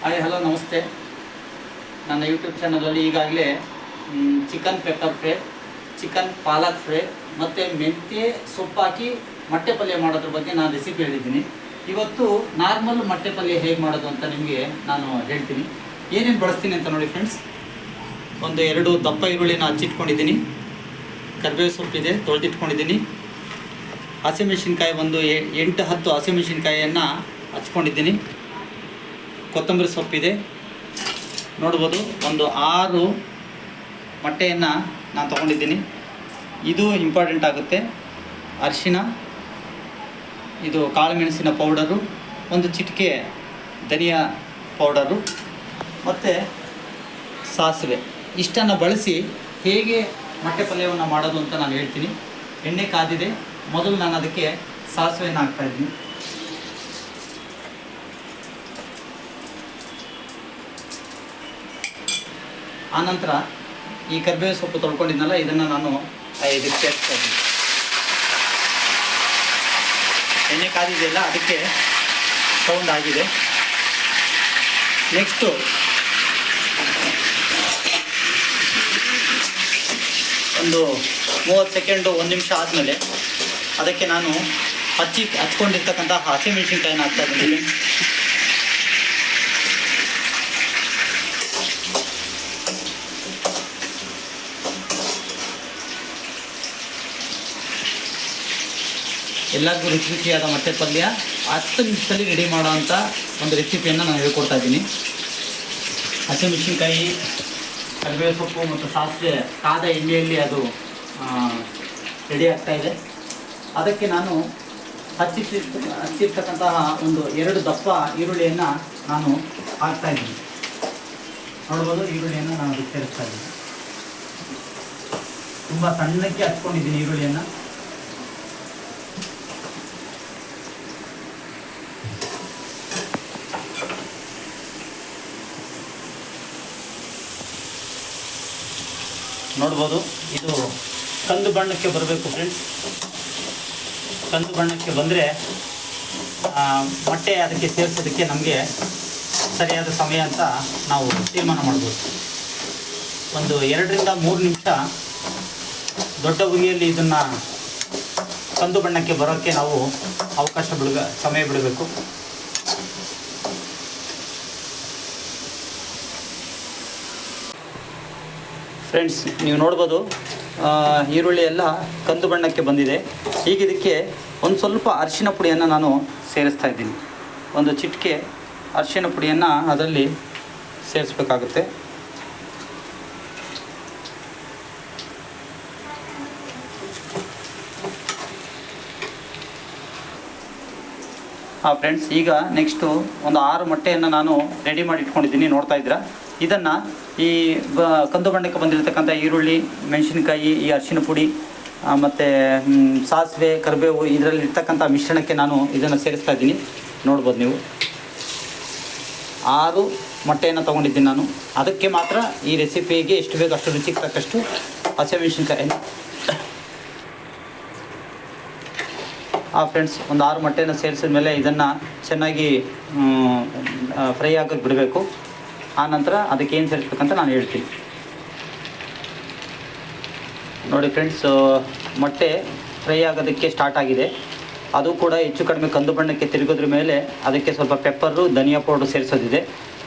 Hi hello ನಮಸ್ತೆ. ನನ್ನ YouTube ಚಾನಲಲ್ಲಿ ಈಗಾಗಲೇ ಚಿಕನ್ ಪೆಪ್ಪರ್ ಫ್ರೈ, ಚಿಕನ್ ಪಾಲಕ್ ಫ್ರೈ ಮತ್ತು ಮೆಂತ್ಯ ಸೊಪ್ಪು ಹಾಕಿ ಮೊಟ್ಟೆ ಪಲ್ಯ ಮಾಡೋದ್ರ ಬಗ್ಗೆ ನಾನು ರೆಸಿಪಿ ಹೇಳಿದ್ದೀನಿ. ಇವತ್ತು ನಾರ್ಮಲ್ ಮೊಟ್ಟೆ ಪಲ್ಯ ಹೇಗೆ ಮಾಡೋದು ಅಂತ ನಿಮಗೆ ನಾನು ಹೇಳ್ತೀನಿ. ಏನೇನು ಬಳಸ್ತೀನಿ ಅಂತ ನೋಡಿ ಫ್ರೆಂಡ್ಸ್. ಒಂದು 2 ದಪ್ಪ ಈರುಳ್ಳಿನ ಹಚ್ಚಿಟ್ಕೊಂಡಿದ್ದೀನಿ, ಕರಿಬೇವು ಸೊಪ್ಪಿದೆ ತೊಳೆದಿಟ್ಕೊಂಡಿದ್ದೀನಿ, ಹಸಿಮೆಣಸಿನ್ಕಾಯಿ ಒಂದು 8-10 ಹಸಿಮೆಣಸಿನ್ಕಾಯಿಯನ್ನು ಹಚ್ಕೊಂಡಿದ್ದೀನಿ, ಕೊತ್ತಂಬರಿ ಸೊಪ್ಪಿದೆ ನೋಡ್ಬೋದು, ಒಂದು 6 ಮೊಟ್ಟೆಯನ್ನು ನಾನು ತೊಗೊಂಡಿದ್ದೀನಿ. ಇದು ಇಂಪಾರ್ಟೆಂಟ್ ಆಗುತ್ತೆ. ಅರಿಶಿನ, ಇದು ಕಾಳು ಮೆಣಸಿನ ಪೌಡರು, ಒಂದು ಚಿಟಿಕೆ ಧನಿಯಾ ಪೌಡರು ಮತ್ತು ಸಾಸಿವೆ. ಇಷ್ಟನ್ನು ಬಳಸಿ ಹೇಗೆ ಮೊಟ್ಟೆ ಪಲ್ಯವನ್ನು ಮಾಡೋದು ಅಂತ ನಾನು ಹೇಳ್ತೀನಿ. ಎಣ್ಣೆ ಕಾದಿದೆ. ಮೊದಲು ನಾನು ಅದಕ್ಕೆ ಸಾಸಿವೆಯನ್ನು ಹಾಕ್ತಾಯಿದ್ದೀನಿ. ಆನಂತರ ಈ ಕರಿಬೇವು ಸೊಪ್ಪು ತೊಳ್ಕೊಂಡಿದ್ನಲ್ಲ, ಇದನ್ನು ನಾನು ಇದಕ್ಕೆ ಸೇರಿಸ್ತಾ ಇದ್ದೀನಿ. ಎಣ್ಣೆ ಕಾದಿದೆಯಲ್ಲ, ಅದಕ್ಕೆ ಸೌಂಡ್ ಆಗಿದೆ. ನೆಕ್ಸ್ಟು ಒಂದು 30 ಸೆಕೆಂಡು 1 ನಿಮಿಷ ಆದಮೇಲೆ ಅದಕ್ಕೆ ನಾನು ಹಚ್ಕೊಂಡಿರ್ತಕ್ಕಂಥ ಹಸಿಮೆಣಸಿನ್ಕಾಯಿನ ಹಾಕ್ತಾ ಇದ್ದೀನಿ. ಎಲ್ಲರಿಗೂ ರುಚಿ ರುಚಿಯಾದ ಮೊಟ್ಟೆ ಪಲ್ಯ 10 ನಿಮಿಷದಲ್ಲಿ ರೆಡಿ ಮಾಡೋವಂಥ ಒಂದು ರೆಸಿಪಿಯನ್ನು ನಾನು ಹೇಳ್ಕೊಡ್ತಾ ಇದ್ದೀನಿ. ಹಸಿಮೆಣಸಿನ್ಕಾಯಿ, ಕರಿಬೇವು ಸೊಪ್ಪು ಮತ್ತು ಸಾಸಿವೆ ಕಾದ ಎಣ್ಣೆಯಲ್ಲಿ ಅದು ರೆಡಿ ಆಗ್ತಾಯಿದೆ. ಅದಕ್ಕೆ ನಾನು ಹಚ್ಚಿರ್ತಕ್ಕಂತಹ ಒಂದು 2 ದಪ್ಪ ಈರುಳ್ಳಿಯನ್ನು ನಾನು ಹಾಕ್ತಾಯಿದ್ದೀನಿ. ನೋಡ್ಬೋದು, ಈರುಳ್ಳಿಯನ್ನು ನಾನು ಅದಕ್ಕೆ ಸೇರಿಸ್ತಾ ಇದ್ದೀನಿ. ತುಂಬ ಸಣ್ಣಕ್ಕೆ ಹಚ್ಕೊಂಡಿದ್ದೀನಿ ಈರುಳ್ಳಿಯನ್ನು. ನೋಡ್ಬೋದು, ಇದು ಕಂದು ಬಣ್ಣಕ್ಕೆ ಬರಬೇಕು ಫ್ರೆಂಡ್ಸ್. ಕಂದು ಬಣ್ಣಕ್ಕೆ ಬಂದರೆ ಮೊಟ್ಟೆ ಅದಕ್ಕೆ ಸೇರಿಸೋದಕ್ಕೆ ನಮಗೆ ಸರಿಯಾದ ಸಮಯ ಅಂತ ನಾವು ತೀರ್ಮಾನ ಮಾಡ್ಬೋದು. ಒಂದು 2-3 ನಿಮಿಷ ದೊಡ್ಡ ಉರಿಯಲ್ಲಿ ಇದನ್ನು ಕಂದು ಬಣ್ಣಕ್ಕೆ ಬರೋಕ್ಕೆ ನಾವು ಸಮಯ ಬಿಡಬೇಕು. ಫ್ರೆಂಡ್ಸ್, ನೀವು ನೋಡ್ಬೋದು, ಈರುಳ್ಳಿ ಎಲ್ಲ ಕಂದು ಬಣ್ಣಕ್ಕೆ ಬಂದಿದೆ. ಈಗ ಇದಕ್ಕೆ ಒಂದು ಸ್ವಲ್ಪ ಅರಿಶಿನ ಪುಡಿಯನ್ನು ನಾನು ಸೇರಿಸ್ತಾ ಇದ್ದೀನಿ. ಒಂದು ಚಿಟಿಕೆ ಅರಿಶಿನ ಪುಡಿಯನ್ನು ಅದರಲ್ಲಿ ಸೇರಿಸ್ಬೇಕಾಗುತ್ತೆ. ಫ್ರೆಂಡ್ಸ್, ಈಗ ನೆಕ್ಸ್ಟು ಒಂದು 6 ಮೊಟ್ಟೆಯನ್ನು ನಾನು ರೆಡಿ ಮಾಡಿ ಇಟ್ಕೊಂಡಿದ್ದೀನಿ. ನೋಡ್ತಾ ಇದ್ದೀರಾ, ಇದನ್ನು ಈ ಕಂದು ಬಣ್ಣಕ್ಕೆ ಬಂದಿರತಕ್ಕಂಥ ಈರುಳ್ಳಿ, ಮೆಣಸಿನ್ಕಾಯಿ, ಈ ಅರಿಶಿನ ಪುಡಿ ಮತ್ತು ಸಾಸಿವೆ, ಕರಿಬೇವು ಇದರಲ್ಲಿ ಇರ್ತಕ್ಕಂಥ ಮಿಶ್ರಣಕ್ಕೆ ನಾನು ಇದನ್ನು ಸೇರಿಸ್ತಾ ಇದ್ದೀನಿ. ನೋಡ್ಬೋದು ನೀವು, 6 ಮೊಟ್ಟೆಯನ್ನು ತೊಗೊಂಡಿದ್ದೀನಿ ನಾನು. ಅದಕ್ಕೆ ಮಾತ್ರ ಈ ರೆಸಿಪಿಗೆ ಎಷ್ಟು ಬೇಕು ಅಷ್ಟು ರುಚಿಗೆ ತಕ್ಕಷ್ಟು ಹಸಿಮೆಣಸಿನ್ಕಾಯಿ. ಫ್ರೆಂಡ್ಸ್, ಒಂದು 6 ಮೊಟ್ಟೆಯನ್ನು ಸೇರಿಸಿದ ಮೇಲೆ ಇದನ್ನು ಚೆನ್ನಾಗಿ ಫ್ರೈ ಆಗೋಕ್ಕೆ ಬಿಡಬೇಕು. ಆನಂತರ ಅದಕ್ಕೆ ಏನು ಸೇರಿಸ್ಬೇಕಂತ ನಾನು ಹೇಳ್ತೀನಿ. ನೋಡಿ ಫ್ರೆಂಡ್ಸ್, ಮೊಟ್ಟೆ ಫ್ರೈ ಆಗೋದಕ್ಕೆ ಸ್ಟಾರ್ಟ್ ಆಗಿದೆ. ಅದು ಕೂಡ ಹೆಚ್ಚು ಕಡಿಮೆ ಕಂದು ಬಣ್ಣಕ್ಕೆ ತಿರುಗೋದ್ರ ಮೇಲೆ ಅದಕ್ಕೆ ಸ್ವಲ್ಪ ಪೆಪ್ಪರು, ಧನಿಯಾ ಪೌಡ್ರು ಸೇರಿಸೋದಿದೆ,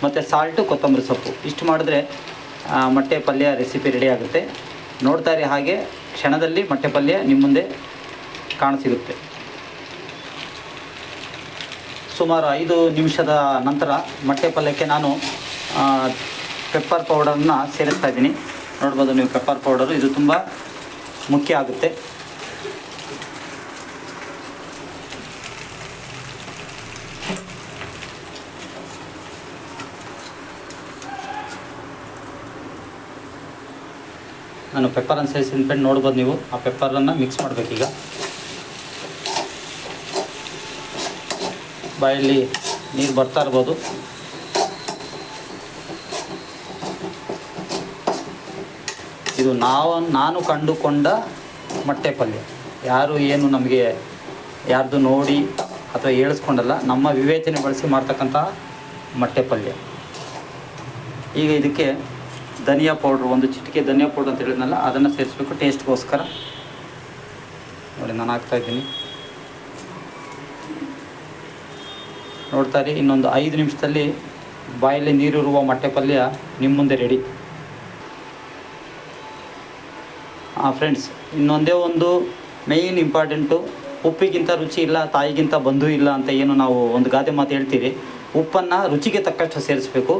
ಮತ್ತು ಸಾಲ್ಟು, ಕೊತ್ತಂಬರಿ ಸೊಪ್ಪು. ಇಷ್ಟು ಮಾಡಿದ್ರೆ ಮೊಟ್ಟೆ ಪಲ್ಯ ರೆಸಿಪಿ ರೆಡಿ ಆಗುತ್ತೆ. ನೋಡ್ತಾ ಇರಿ, ಹಾಗೆ ಕ್ಷಣದಲ್ಲಿ ಮೊಟ್ಟೆ ಪಲ್ಯ ನಿಮ್ಮ ಮುಂದೆ ಕಾಣಸಿಗುತ್ತೆ. ಸುಮಾರು 5 ನಿಮಿಷದ ನಂತರ ಮೊಟ್ಟೆ ಪಲ್ಯಕ್ಕೆ ನಾನು ಪೆಪ್ಪರ್ ಪೌಡರನ್ನು ಸೇರಿಸ್ತಾ ಇದ್ದೀನಿ. ನೋಡ್ಬೋದು ನೀವು, ಪೆಪ್ಪರ್ ಪೌಡರು ಇದು ತುಂಬ ಮುಖ್ಯ ಆಗುತ್ತೆ. ನಾನು ಪೆಪ್ಪರನ್ನು ಸೇರಿಸಿದ ಮೇಲೆ ನೋಡ್ಬೋದು ನೀವು, ಆ ಪೆಪ್ಪರನ್ನು ಮಿಕ್ಸ್ ಮಾಡಬೇಕೀಗ. ಬಾಯಲ್ಲಿ ನೀರು ಬರ್ತಾ ಇರ್ಬೋದು. ಇದು ನಾನು ಕಂಡುಕೊಂಡ ಮೊಟ್ಟೆ ಪಲ್ಯ. ಯಾರು ಏನು ನಮಗೆ ಯಾರ್ದು ನೋಡಿ ಅಥವಾ ಹೇಳಿಸ್ಕೊಂಡಲ್ಲ, ನಮ್ಮ ವಿವೇಚನೆ ಬಳಸಿ ಮಾಡ್ತಕ್ಕಂಥ ಮೊಟ್ಟೆ ಪಲ್ಯ. ಈಗ ಇದಕ್ಕೆ ಧನಿಯಾ ಪೌಡ್ರ್, ಒಂದು ಚಿಟಿಕೆ ಧನಿಯಾ ಪೌಡ್ರ್ ಅಂತ ಹೇಳಿದ್ನಲ್ಲ, ಅದನ್ನು ಸೇರಿಸ್ಬೇಕು ಟೇಸ್ಟ್ಗೋಸ್ಕರ. ನೋಡಿ ನಾನು ಹಾಕ್ತಾಯಿದ್ದೀನಿ. ನೋಡ್ತಾ ಇರಿ, ಇನ್ನೊಂದು 5 ನಿಮಿಷದಲ್ಲಿ ಬಾಯಲ್ಲಿ ನೀರಿರುವ ಮೊಟ್ಟೆ ಪಲ್ಯ ನಿಮ್ಮ ಮುಂದೆ ರೆಡಿ. ಫ್ರೆಂಡ್ಸ್, ಇನ್ನೊಂದೇ ಒಂದು ಮೇಯ್ನ್ ಇಂಪಾರ್ಟೆಂಟು, ಉಪ್ಪಿಗಿಂತ ರುಚಿ ಇಲ್ಲ, ತಾಯಿಗಿಂತ ಬಂಧು ಇಲ್ಲ ಅಂತ ಏನು ನಾವು ಒಂದು ಗಾದೆ ಮಾತು ಹೇಳ್ತೀರಿ. ಉಪ್ಪನ್ನು ರುಚಿಗೆ ತಕ್ಕಷ್ಟು ಸೇರಿಸಬೇಕು.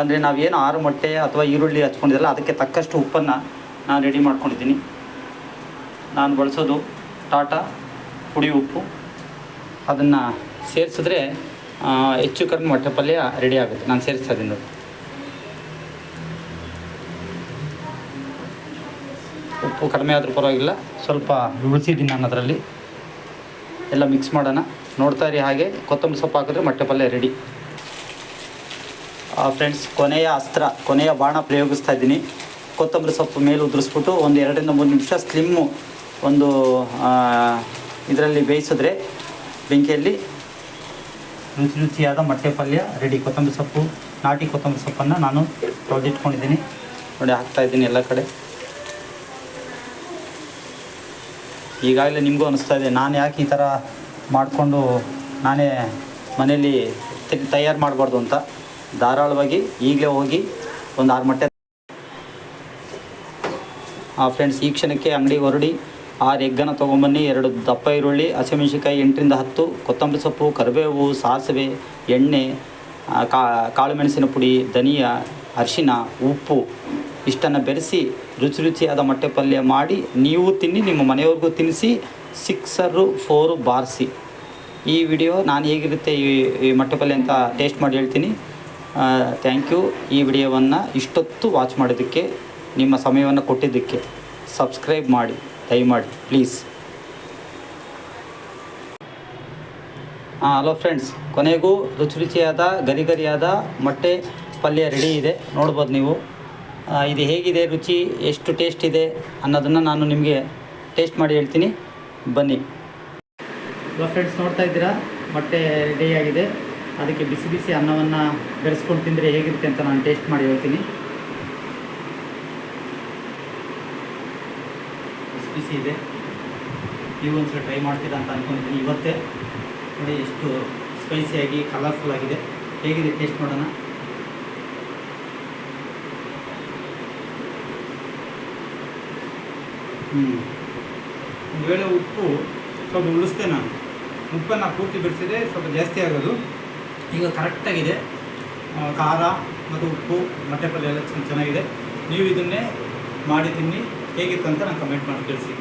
ಅಂದರೆ ನಾವೇನು 6 ಮೊಟ್ಟೆ ಅಥವಾ ಈರುಳ್ಳಿ ಹಚ್ಕೊಂಡಿದ್ದಲ್ಲ, ಅದಕ್ಕೆ ತಕ್ಕಷ್ಟು ಉಪ್ಪನ್ನು ನಾನು ರೆಡಿ ಮಾಡ್ಕೊಂಡಿದ್ದೀನಿ. ನಾನು ಬಳಸೋದು ಟಾಟಾ ಪುಡಿ ಉಪ್ಪು. ಅದನ್ನು ಸೇರಿಸಿದ್ರೆ ಹೆಚ್ಚು ಕಡಿಮೆ ಮೊಟ್ಟೆ ಪಲ್ಯ ರೆಡಿ ಆಗುತ್ತೆ. ನಾನು ಸೇರಿಸ್ತಾ ಇದ್ದೀನಿ ನೋಡಿ. ಉಪ್ಪು ಕಡಿಮೆ ಆದರೂ ಪರವಾಗಿಲ್ಲ, ಸ್ವಲ್ಪ ಉಳಿಸಿದ್ದೀನಿ ನಾನು ಅದರಲ್ಲಿ. ಎಲ್ಲ ಮಿಕ್ಸ್ ಮಾಡೋಣ. ನೋಡ್ತಾ ಇರಿ ಹಾಗೆ. ಕೊತ್ತಂಬರಿ ಸೊಪ್ಪು ಹಾಕಿದ್ರೆ ಮೊಟ್ಟೆ ಪಲ್ಯ ರೆಡಿ. ಫ್ರೆಂಡ್ಸ್, ಕೊನೆಯ ಅಸ್ತ್ರ, ಕೊನೆಯ ಬಾಣ ಪ್ರಯೋಗಿಸ್ತಾ ಇದ್ದೀನಿ. ಕೊತ್ತಂಬರಿ ಸೊಪ್ಪು ಮೇಲೆ ಉದುರಿಸ್ಬಿಟ್ಟು ಒಂದು 2 ರಿಂದ 3 ನಿಮಿಷ ಸ್ಲಿಮ್ಮು ಒಂದು ಇದರಲ್ಲಿ ಬೇಯಿಸಿದ್ರೆ ಬೆಂಕಿಯಲ್ಲಿ ರುಚಿಯಾದ ಮೊಟ್ಟೆ ಪಲ್ಯ ರೆಡಿ. ಕೊತ್ತಂಬರಿ ಸೊಪ್ಪು, ನಾಟಿ ಕೊತ್ತಂಬರಿ ಸೊಪ್ಪನ್ನು ನಾನು ತೊಳೆದಿಟ್ಕೊಂಡಿದ್ದೀನಿ ನೋಡಿ, ಹಾಕ್ತಾಯಿದ್ದೀನಿ ಎಲ್ಲ ಕಡೆ. ಈಗಾಗಲೇ ನಿಮಗೂ ಅನ್ನಿಸ್ತಾ ಇದೆ, ನಾನು ಯಾಕೆ ಈ ಥರ ಮಾಡಿಕೊಂಡು ನಾನೇ ಮನೇಲಿ ತಯಾರು ಮಾಡಬಾರ್ದು ಅಂತ. ಧಾರಾಳವಾಗಿ ಈಗಲೇ ಹೋಗಿ ಒಂದು 6 ಮೊಟ್ಟೆ. ಫ್ರೆಂಡ್ಸ್, ಈ ಕ್ಷಣಕ್ಕೆ ಅಂಗಡಿಗೆ ಹೊರಡಿ 6 ಎಗ್ಗನ್ನು ತೊಗೊಂಬನ್ನಿ, 2 ದಪ್ಪ ಈರುಳ್ಳಿ, ಹಸಿಮೆಣಸಿನ್ಕಾಯಿ 8 ರಿಂದ 10, ಕೊತ್ತಂಬರಿ ಸೊಪ್ಪು, ಕರಿಬೇವು, ಸಾಸಿವೆ, ಎಣ್ಣೆ, ಕಾಳು ಮೆಣಸಿನ ಪುಡಿ, ಧನಿಯಾ, ಅರಿಶಿನ, ಉಪ್ಪು ಇಷ್ಟನ್ನು ಬೆರೆಸಿ ರುಚಿಯಾದ ಮೊಟ್ಟೆ ಪಲ್ಯ ಮಾಡಿ ನೀವು ತಿನ್ನಿ, ನಿಮ್ಮ ಮನೆಯವ್ರಿಗೂ ತಿನ್ನಿಸಿ 6 4 ಬಾರಿಸಿ. ಈ ವಿಡಿಯೋ ನಾನು ಹೇಗಿರುತ್ತೆ ಈ ಮೊಟ್ಟೆ ಪಲ್ಯ ಅಂತ ಟೇಸ್ಟ್ ಮಾಡಿ ಹೇಳ್ತೀನಿ. Thank you. ಈ ವಿಡಿಯೋವನ್ನು ಇಷ್ಟೊತ್ತು ವಾಚ್ ಮಾಡೋದಕ್ಕೆ, ನಿಮ್ಮ ಸಮಯವನ್ನು ಕೊಟ್ಟಿದ್ದಕ್ಕೆ. ಸಬ್ಸ್ಕ್ರೈಬ್ ಮಾಡಿ ದಯಮಾಡಿ ಪ್ಲೀಸ್. ಹಲೋ ಫ್ರೆಂಡ್ಸ್, ಕೊನೆಗೂ ರುಚಿಯಾದ ಗರಿಯಾದ ಮೊಟ್ಟೆ ಪಲ್ಯ ರೆಡಿ ಇದೆ. ನೋಡ್ಬೋದು ನೀವು. ಇದು ಹೇಗಿದೆ, ರುಚಿ ಎಷ್ಟು ಟೇಸ್ಟ್ ಇದೆ ಅನ್ನೋದನ್ನು ನಾನು ನಿಮಗೆ ಟೇಸ್ಟ್ ಮಾಡಿ ಹೇಳ್ತೀನಿ, ಬನ್ನಿ. ಹಲೋ ಫ್ರೆಂಡ್ಸ್, ನೋಡ್ತಾ ಇದ್ದೀರಾ, ಮೊಟ್ಟೆ ರೆಡಿಯಾಗಿದೆ. ಅದಕ್ಕೆ ಬಿಸಿ ಬಿಸಿ ಅನ್ನವನ್ನು ಬೆರೆಸ್ಕೊಂಡು ತಿಂದರೆ ಹೇಗಿರುತ್ತೆ ಅಂತ ನಾನು ಟೇಸ್ಟ್ ಮಾಡಿ ಹೇಳ್ತೀನಿ. ಬಿಸಿ ಇದೆ. ನೀವು ಒಂದ್ಸಲ ಟ್ರೈ ಮಾಡ್ತೀರಾ ಅಂತ ಅಂದ್ಕೊಂಡಿದ್ದೀನಿ ಇವತ್ತೇ. ನೋಡಿ ಎಷ್ಟು ಸ್ಪೈಸಿಯಾಗಿ ಕಲರ್ಫುಲ್ ಆಗಿದೆ. ಹೇಗಿದೆ ಟೇಸ್ಟ್ ಮಾಡೋಣ. ಒಂದು ವೇಳೆ ಉಪ್ಪು ಸ್ವಲ್ಪ ಉಳಿಸ್ತೆ. ನಾನು ಉಪ್ಪನ್ನು ಪೂರ್ತಿ ಬೆರೆಸಿದ್ರೆ ಸ್ವಲ್ಪ ಜಾಸ್ತಿ ಆಗೋದು. ಈಗ ಕರೆಕ್ಟಾಗಿದೆ. ಖಾರ ಮತ್ತು ಉಪ್ಪು, ಮೊಟ್ಟೆ ಪಲ್ಯ ಎಲ್ಲ ಚೆನ್ನಾಗಿದೆ. ನೀವು ಇದನ್ನೇ ಮಾಡಿ ತಿನ್ನಿ, ಹೇಗಿತ್ತು ಅಂತ ನಾನು ಕಮೆಂಟ್ ಮಾಡಿ ತಿಳಿಸಿ.